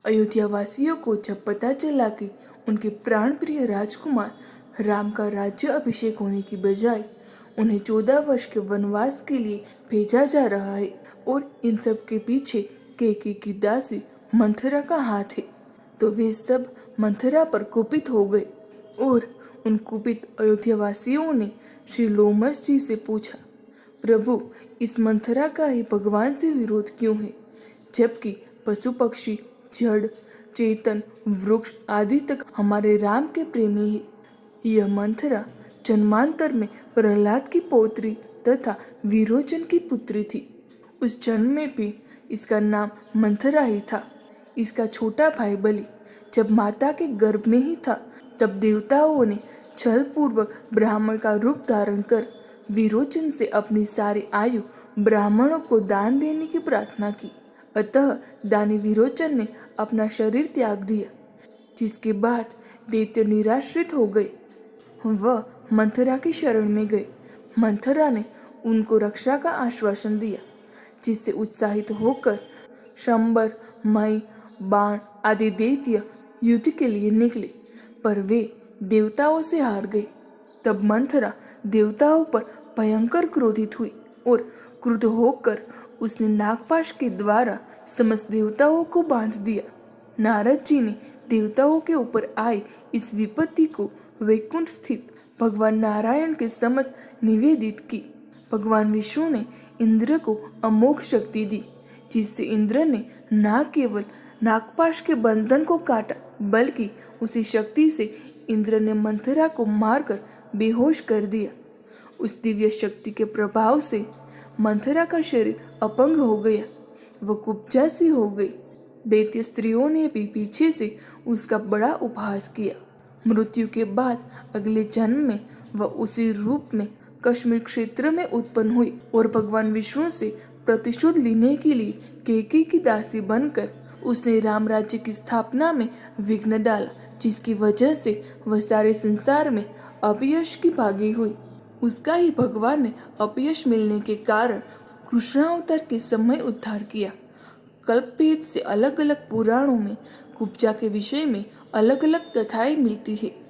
अयोध्या वासियों को जब पता चला कि उनके प्राण प्रिय राजकुमार राम का राज्य अभिषेक होने की बजाय उन्हें 14 वर्ष के वनवास के लिए भेजा जा रहा है और इन सब के पीछे कैकेयी की दासी मंथरा का हाथ है, तो वे सब मंथरा पर कुपित हो गए। और उन कुपित अयोध्या वासियों ने श्री लोमश जी से पूछा, प्रभु, इस मंथरा का ही भगवान से विरोध क्यों है, जबकि पशु पक्षी जड़ चेतन वृक्ष आदि तक हमारे राम के प्रेमी है। यह मंथरा जन्मांतर में प्रहलाद की पौत्री तथा विरोचन की पुत्री थी। उस जन्म में भी इसका नाम मंथरा ही था। इसका छोटा भाई बलि जब माता के गर्भ में ही था, तब देवताओं ने छल पूर्वक ब्राह्मण का रूप धारण कर विरोचन से अपनी सारी आयु ब्राह्मणों को दान देने की प्रार्थना की। अतः दानी विरोचन ने अपना शरीर त्याग दिया, जिसके बाद दैत्य निराश्रित हो गए। वह मंथरा की शरण में गए। मंथरा ने उनको रक्षा का आश्वासन दिया, जिससे उत्साहित होकर शंबर, मई, बाण आदि दैत्य युद्ध के लिए निकले, पर वे देवताओं से हार गए। तब मंथरा देवताओं पर भयंकर क्रोधित हुई और क्रुद्ध होकर उसने नागपाश के द्वारा समस्त देवताओं को बांध दिया। नारद जी ने देवताओं के ऊपर आई इस विपत्ति को वैकुंठ स्थित भगवान नारायण के समक्ष निवेदित की। भगवान विष्णु ने इंद्र को अमोघ शक्ति दी, जिससे इंद्र ने न केवल नागपाश के बंधन को काटा, बल्कि उसी शक्ति से इंद्र ने मंथरा को मारकर बेहोश कर दिया। उस दिव्य शक्ति के प्रभाव से मंथरा का शरीर अपंग हो गया, वह कुब्जा सी हो गई। दैत्य स्त्रियों ने भी पीछे से उसका बड़ा उपहास किया। मृत्यु के बाद अगले जन्म में वह उसी रूप में कश्मीर क्षेत्र में उत्पन्न हुई और भगवान विष्णु से प्रतिशोध लेने के लिए कैकेयी की दासी बनकर उसने राम राज्य की स्थापना में विघ्न डाला, जिसकी वजह से वह सारे संसार में अपयश की भागी हुई। उसका ही भगवान ने अपयश मिलने के कारण कृष्णावतार के समय उद्धार किया। कल्पभेद से अलग अलग पुराणों में कुब्जा के विषय में अलग अलग कथाएं मिलती है।